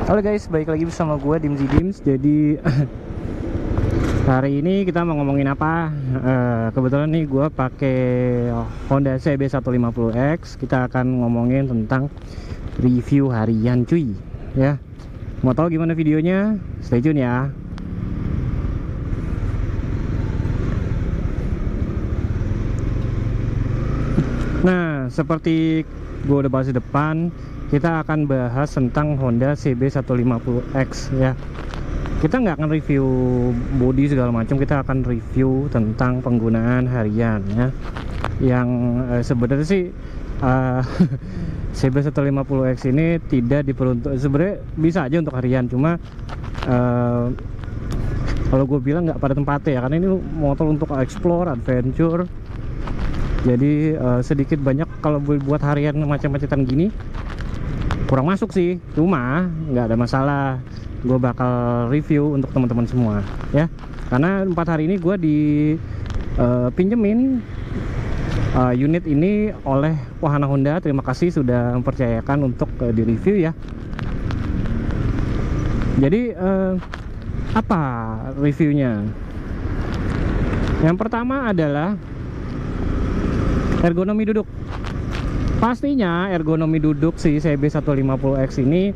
Halo guys, balik lagi bersama gue Dimzy Dims. Jadi hari ini kita mau ngomongin apa? Kebetulan nih gue pakai Honda CB150X. Kita akan ngomongin tentang review harian cuy. Ya, mau tahu gimana videonya? Stay tune ya. Nah, seperti gue udah bahas di depan, kita akan bahas tentang Honda CB150X ya. Kita nggak akan review body segala macam, kita akan review tentang penggunaan harian ya. Yang sebenarnya sih CB150X ini tidak diperuntuk, sebenarnya bisa aja untuk harian, cuma kalau gue bilang nggak pada tempatnya ya, karena ini motor untuk explore, adventure. Jadi sedikit banyak kalau buat harian macam-macetan gini kurang masuk sih, cuma nggak ada masalah, gue bakal review untuk teman-teman semua ya. Karena 4 hari ini gue pinjemin unit ini oleh Wahana Honda. Terima kasih sudah mempercayakan untuk di review ya. Jadi apa reviewnya? Yang pertama adalah ergonomi duduk. Pastinya ergonomi duduk si CB150X ini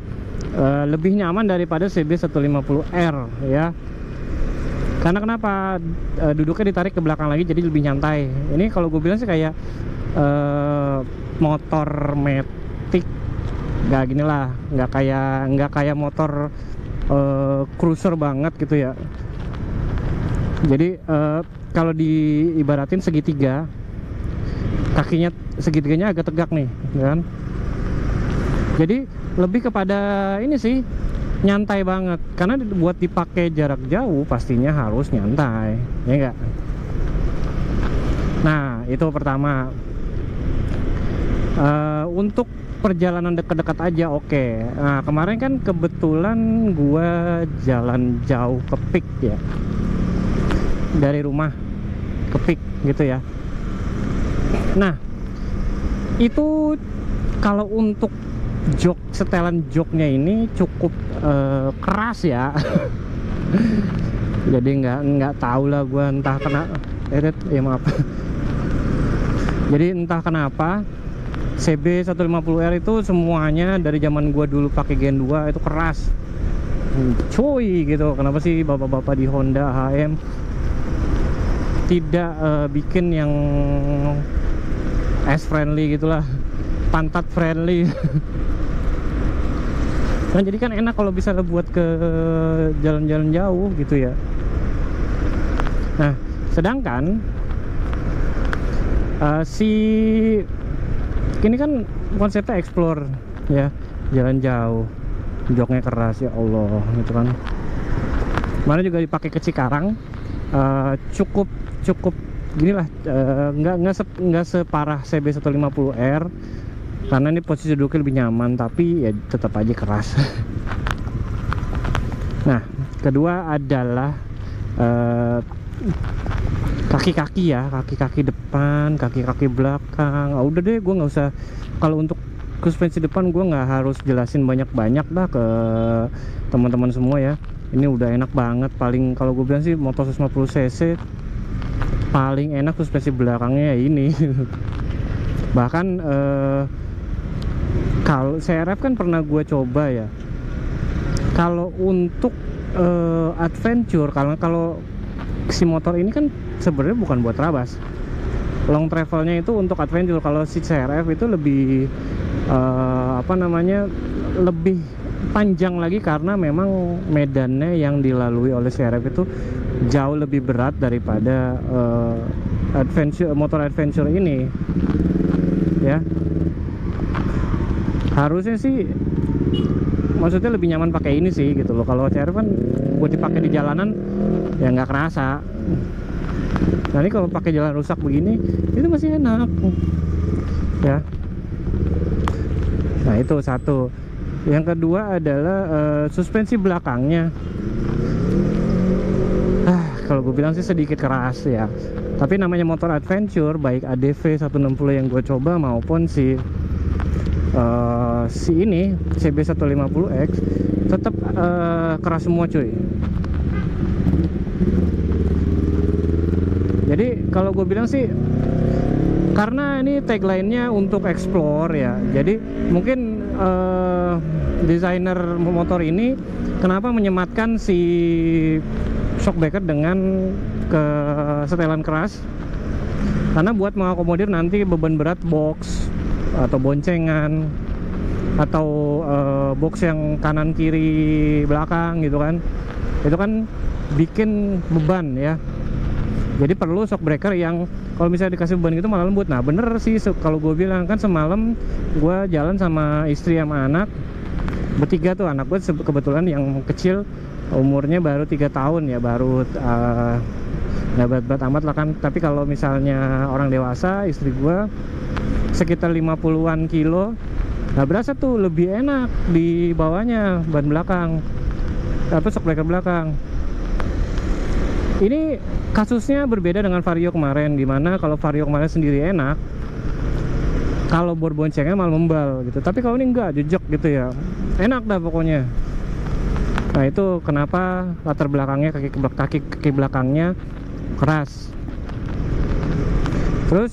lebih nyaman daripada CB150R ya. Karena kenapa? Duduknya ditarik ke belakang lagi, jadi lebih nyantai. Ini kalau gue bilang sih kayak motor matic, nggak gini lah, nggak kayak motor cruiser banget gitu ya. Jadi kalau diibaratin segitiga, kakinya segitiganya agak tegak nih kan. Jadi lebih kepada ini sih, nyantai banget. Karena buat dipakai jarak jauh pastinya harus nyantai, ya enggak? Nah itu pertama. Untuk perjalanan dekat-dekat aja oke. Nah kemarin kan kebetulan gua jalan jauh ke Peak ya, dari rumah ke Peak gitu ya. Nah itu kalau untuk setelan joknya ini cukup keras ya. Jadi nggak tahu lah gue, entah kenapa ya maaf. Jadi entah kenapa CB150R itu semuanya dari zaman gue dulu pakai Gen 2 itu keras cuy gitu. Kenapa sih bapak-bapak di Honda HM tidak bikin yang S friendly gitulah, pantat friendly. Nah jadi kan enak kalau bisa buat ke jalan-jalan jauh gitu ya. Nah sedangkan si ini kan konsepnya explore ya, jalan jauh, joknya keras ya Allah gitu kan. Mana juga dipakai ke Cikarang, cukup gini lah, nggak separah CB150R karena ini posisi duduknya lebih nyaman, tapi ya tetap aja keras. Nah kedua adalah kaki-kaki ya, kaki-kaki depan, kaki-kaki belakang. Udah deh, gue nggak usah, kalau untuk suspensi depan gue nggak harus jelasin banyak-banyak dah ke teman-teman semua ya. Ini udah enak banget. Paling kalau gue bilang sih motor 150 cc paling enak suspensi belakangnya ya ini. Bahkan kalau CRF kan pernah gue coba ya. Kalau untuk adventure, kalau si motor ini kan sebenarnya bukan buat trabas, long travelnya itu untuk adventure. Kalau si CRF itu lebih lebih panjang lagi, karena memang medannya yang dilalui oleh CRF itu jauh lebih berat daripada motor adventure ini ya. Harusnya sih maksudnya lebih nyaman pakai ini sih gitu loh. Kalau CRF kan buat dipakai di jalanan ya nggak kerasa. Nah ini kalau pakai jalan rusak begini itu masih enak ya. Nah itu satu. Yang kedua adalah suspensi belakangnya. Kalau gue bilang sih sedikit keras ya, tapi namanya motor adventure, baik ADV 160 yang gue coba maupun si ini CB150X tetap keras semua cuy. Jadi kalau gue bilang sih, karena ini tagline-nya untuk explore ya, jadi mungkin desainer motor ini kenapa menyematkan si shockbreaker dengan setelan keras, karena buat mengakomodir nanti beban berat box atau boncengan atau box yang kanan kiri belakang gitu kan, itu kan bikin beban ya. Jadi perlu shockbreaker yang kalau misalnya dikasih beban gitu malah lembut. Nah bener sih kalau gue bilang, kan semalam gue jalan sama istri sama anak bertiga tuh. Anak gue kebetulan yang kecil umurnya baru 3 tahun ya, baru nggak berat-berat amat lah kan. Tapi kalau misalnya orang dewasa, istri gue sekitar 50-an kilo, nah berasa tuh lebih enak di bawahnya ban belakang atau shockbreaker belakang. Ini kasusnya berbeda dengan Vario kemarin, dimana kalau Vario kemarin sendiri enak, kalau bor boncengnya malah membal gitu. Tapi kalau ini enggak, jejak gitu ya, enak dah pokoknya. Nah itu kenapa latar belakangnya kaki belakangnya keras. Terus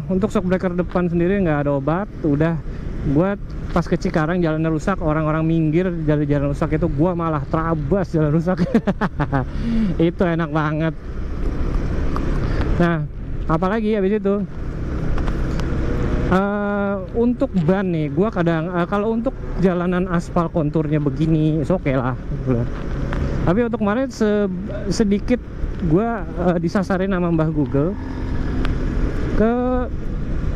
untuk shockbreaker depan sendiri nggak ada obat. Udah buat pas ke Cikarang jalannya rusak, orang-orang minggir dari jalan rusak itu, gua malah terabas jalan rusak. Itu enak banget. Nah apalagi habis itu untuk ban nih, gua kadang kalau untuk jalanan aspal konturnya begini oke lah gitu. Tapi untuk kemarin sedikit gua disasarin sama Mbah Google ke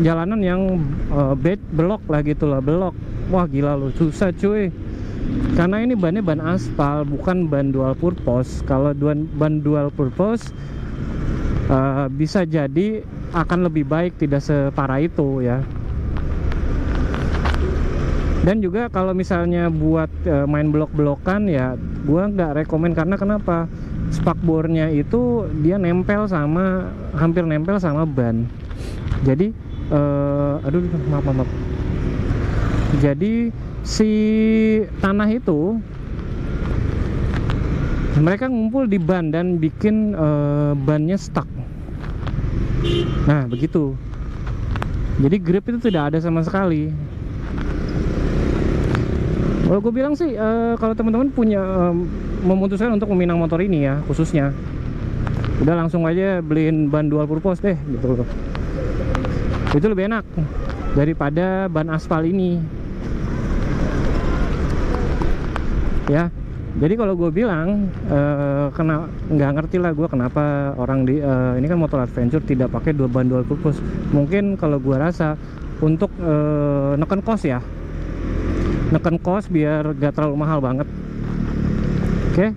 jalanan yang belok lah gitu lah, belok. Wah gila lu, susah cuy, karena ini bannya ban aspal, bukan ban dual purpose. Kalau ban dual purpose bisa jadi akan lebih baik, tidak separah itu ya. Dan juga kalau misalnya buat main blok-blokan ya, gua nggak rekomen. Karena kenapa? Spakbornya itu dia nempel sama, hampir nempel sama ban. Jadi aduh maaf. Jadi si tanah itu mereka ngumpul di ban dan bikin bannya stuck. Nah begitu. Jadi grip itu tidak ada sama sekali. Kalau gue bilang sih, kalau teman-teman punya memutuskan untuk meminang motor ini ya khususnya, udah langsung aja beliin ban dual purpose deh gitu loh. Itu lebih enak daripada ban aspal ini ya. Jadi kalau gue bilang nggak ngerti lah gue kenapa orang ini kan motor adventure tidak pakai ban dual purpose. Mungkin kalau gue rasa untuk neken cost ya, neken cost biar gak terlalu mahal banget. Oke.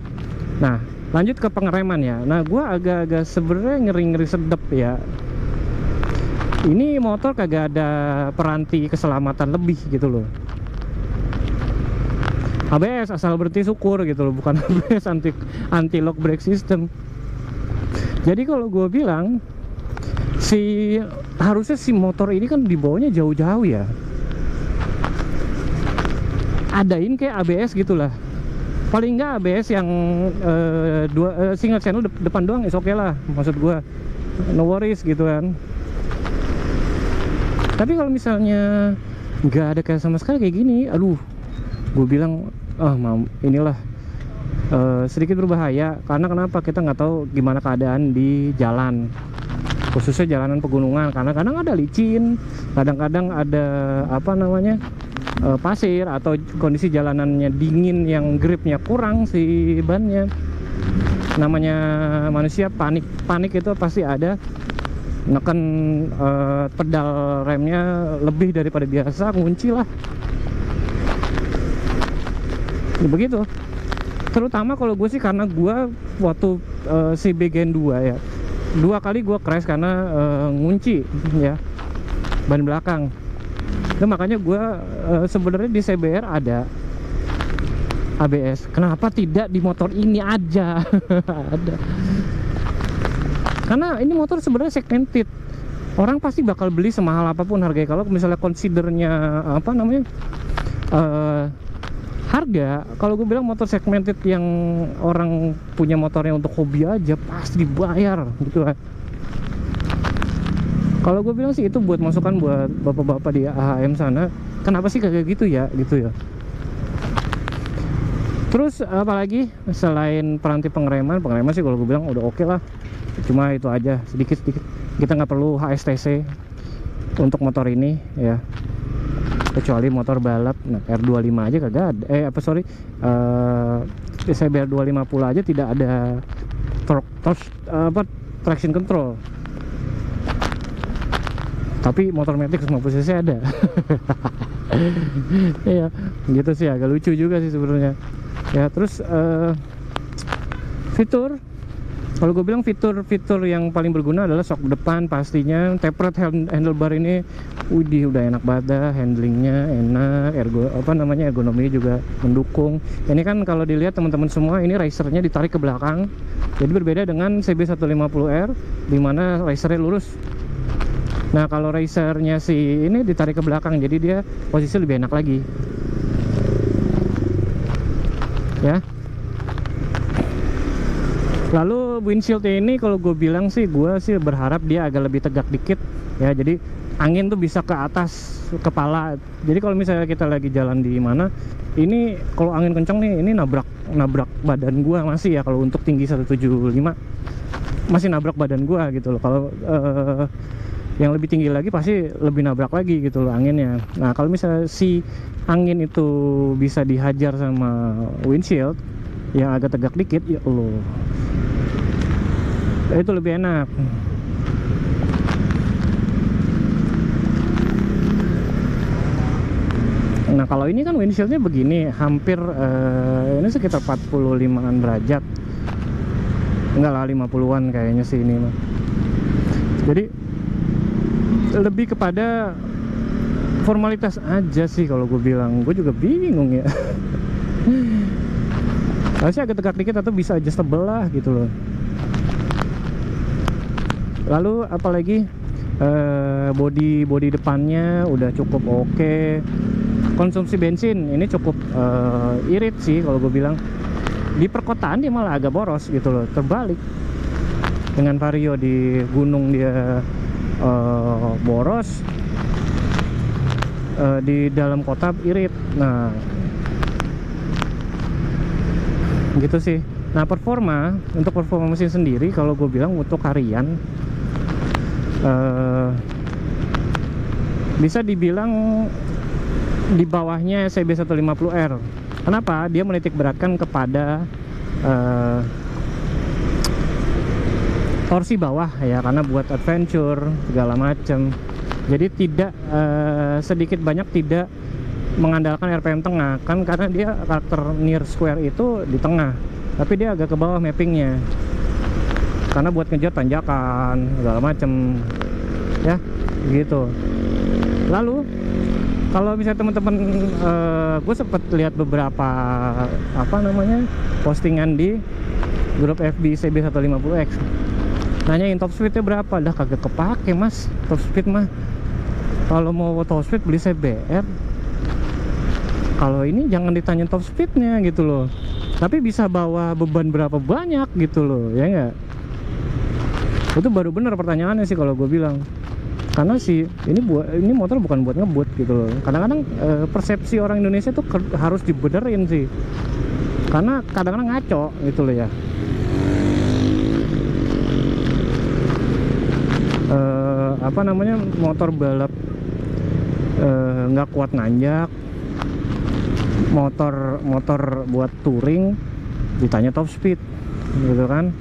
Nah lanjut ke pengereman ya. Nah gue agak-agak sebenarnya ngeri-ngeri sedep ya. Ini motor kagak ada peranti keselamatan lebih gitu loh. ABS asal berhenti syukur gitu loh, bukan ABS anti lock brake system. Jadi kalau gue bilang harusnya si motor ini kan dibawanya jauh-jauh ya, adain kayak ABS gitulah. Paling nggak ABS yang single channel depan doang is oke lah, maksud gue, no worries gitu kan. Tapi kalau misalnya nggak ada kayak sama sekali kayak gini, aduh, gue bilang inilah sedikit berbahaya. Karena kenapa? Kita nggak tahu gimana keadaan di jalan, khususnya jalanan pegunungan. Karena kadang ada licin, kadang-kadang ada pasir, atau kondisi jalanannya dingin yang gripnya kurang si bannya. Namanya manusia, panik itu pasti ada. Neken pedal remnya lebih daripada biasa, ngunci lah ya, begitu. Terutama kalau gue sih, karena gue waktu CB Gen 2 ya, 2 kali gue crash karena ngunci ya ban belakang. Nah, makanya gue sebenarnya di CBR ada ABS. Kenapa tidak di motor ini aja? Ada. Karena ini motor sebenarnya segmented. Orang pasti bakal beli semahal apapun harganya. Kalau misalnya considernya harga, kalau gue bilang motor segmented yang orang punya motornya untuk hobi aja pasti dibayar gitu kan. Kalau gue bilang sih itu buat masukan buat bapak-bapak di AHM sana, kenapa sih kayak gitu ya gitu ya. Terus apalagi selain peranti pengereman sih kalau gue bilang udah oke lah. Cuma itu aja sedikit-sedikit, kita nggak perlu HSTC untuk motor ini ya, kecuali motor balap. Nah, R25 aja kagak ada, CBR 250 aja tidak ada traction control, tapi motor Matic 50 cc ada. Iya gitu sih, agak lucu juga sih sebenarnya ya. Terus fitur, kalau gue bilang fitur yang paling berguna adalah shock depan pastinya. Tapered handlebar ini udah enak banget dah, handlingnya enak, ergonomi juga mendukung. Ini kan kalau dilihat teman-teman semua, ini risernya ditarik ke belakang, jadi berbeda dengan CB150R dimana risernya lurus. Nah kalau risernya si ini ditarik ke belakang, jadi dia posisi lebih enak lagi ya. Lalu windshield ini kalau gue bilang sih, gue sih berharap dia agak lebih tegak dikit ya, jadi angin tuh bisa ke atas kepala. Jadi kalau misalnya kita lagi jalan di mana, ini kalau angin kencang nih, ini nabrak badan gue masih ya. Kalau untuk tinggi 175 masih nabrak badan gue gitu loh. Kalau yang lebih tinggi lagi pasti lebih nabrak lagi gitu loh anginnya. Nah kalau misalnya si angin itu bisa dihajar sama windshield yang agak tegak dikit, ya Allah, itu lebih enak. Nah kalau ini kan windshieldnya begini, hampir ini sekitar 45an derajat, enggak lah 50an kayaknya sih ini mah. Jadi lebih kepada formalitas aja sih kalau gue bilang. Gue juga bingung ya. Harusnya agak tegak dikit atau bisa adjustable lah gitu loh. Lalu apalagi body depannya udah cukup oke. Konsumsi bensin ini cukup irit sih kalau gue bilang. Di perkotaan dia malah agak boros gitu loh, terbalik dengan Vario. Di gunung dia boros, di dalam kota irit. Nah gitu sih. Nah untuk performa mesin sendiri kalau gue bilang untuk harian bisa dibilang di bawahnya CB150R. Kenapa? Dia menitik beratkan kepada torsi bawah ya, karena buat adventure segala macam. Jadi tidak sedikit banyak tidak mengandalkan RPM tengah kan, karena dia karakter near square itu di tengah, tapi dia agak ke bawah mappingnya karena buat ngejar tanjakan segala macem ya gitu. Lalu kalau misalnya teman-teman, gue sempet lihat beberapa postingan di grup FB CB150X nanyain top speednya berapa. Dah kagak kepake mas top speed mah. Kalau mau top speed beli CBR. Kalau ini jangan ditanya top speednya gitu loh, tapi bisa bawa beban berapa banyak gitu loh, ya enggak? Itu baru bener pertanyaannya sih kalau gue bilang. Karena sih ini motor bukan buat ngebut gitu loh. Kadang-kadang persepsi orang Indonesia tuh harus dibenerin sih, karena kadang-kadang ngaco gitu loh ya. Motor balap nggak kuat nanjak, motor buat touring ditanya top speed gitu kan.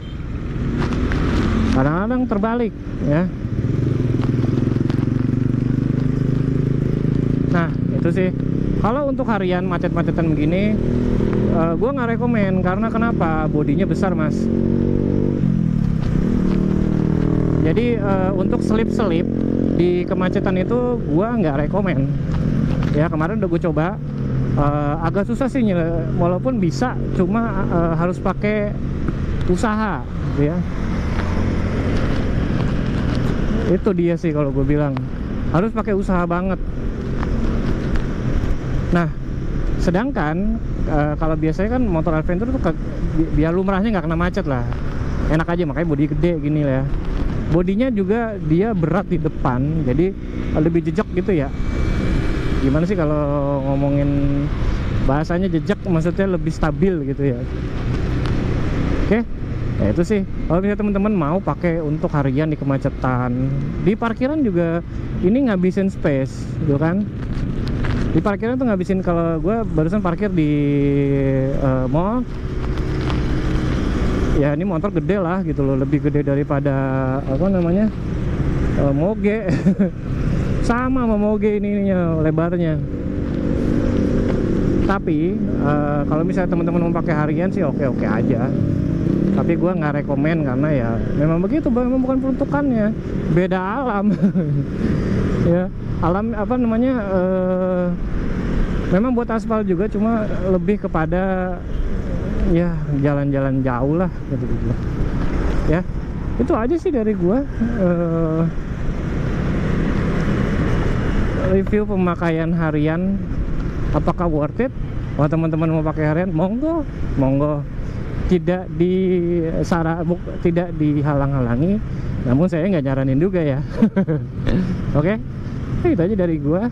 Kadang-kadang terbalik ya. Nah itu sih kalau untuk harian macet-macetan begini, gue nggak rekomen. Karena kenapa? Bodinya besar mas. Jadi untuk selip-selip di kemacetan itu gue nggak rekomen ya. Kemarin udah gue coba, agak susah sih, walaupun bisa, cuma harus pakai usaha ya. Itu dia sih kalau gue bilang, harus pakai usaha banget. Nah Sedangkan kalau biasanya kan motor adventure tuh biar lumrahnya nggak kena macet lah, enak aja, makanya bodi gede gini lah ya. Bodinya juga dia berat di depan, jadi lebih jejak gitu ya. Gimana sih kalau ngomongin bahasanya, jejak maksudnya lebih stabil gitu ya. Oke, ya itu sih. Kalau misalnya teman-teman mau pakai untuk harian di kemacetan, di parkiran juga ini ngabisin space, gitu kan? Di parkiran tuh ngabisin. Kalau gue barusan parkir di mall, ya ini motor gede lah gitu loh, lebih gede daripada apa namanya moge. Sama moge ininya lebarnya. Tapi kalau misalnya teman-teman mau pakai harian sih oke-oke aja. Tapi gue nggak rekomen karena ya memang begitu, memang bukan peruntukannya, beda alam. Ya alam apa namanya memang buat aspal juga, cuma lebih kepada ya jalan-jalan jauh lah gitu. Ya itu aja sih dari gue. Review pemakaian harian, apakah worth it? Kalau teman-teman mau pakai harian, monggo, tidak dihalang-halangi, namun saya nggak nyaranin juga ya. Oke, itu aja dari gua.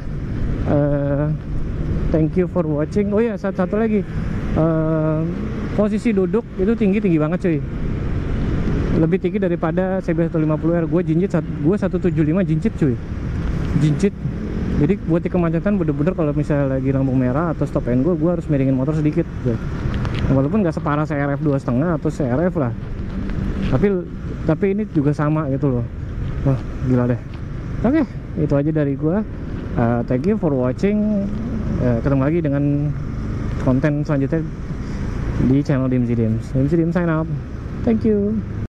Thank you for watching. Oh ya, satu lagi, posisi duduk itu tinggi banget cuy, lebih tinggi daripada CB 150R. Gue jinjit, gue 175 jinjit cuy, jinjit. Jadi buat di kemacetan bener-bener kalau misalnya lagi lampu merah atau stop and go, gue harus miringin motor sedikit gitu. Walaupun nggak separah CRF 2,5 atau CRF lah, tapi ini juga sama gitu loh. Wah gila deh. Oke, itu aja dari gua. Thank you for watching. Ketemu lagi dengan konten selanjutnya di channel Dimsy Dims sign out. Thank you.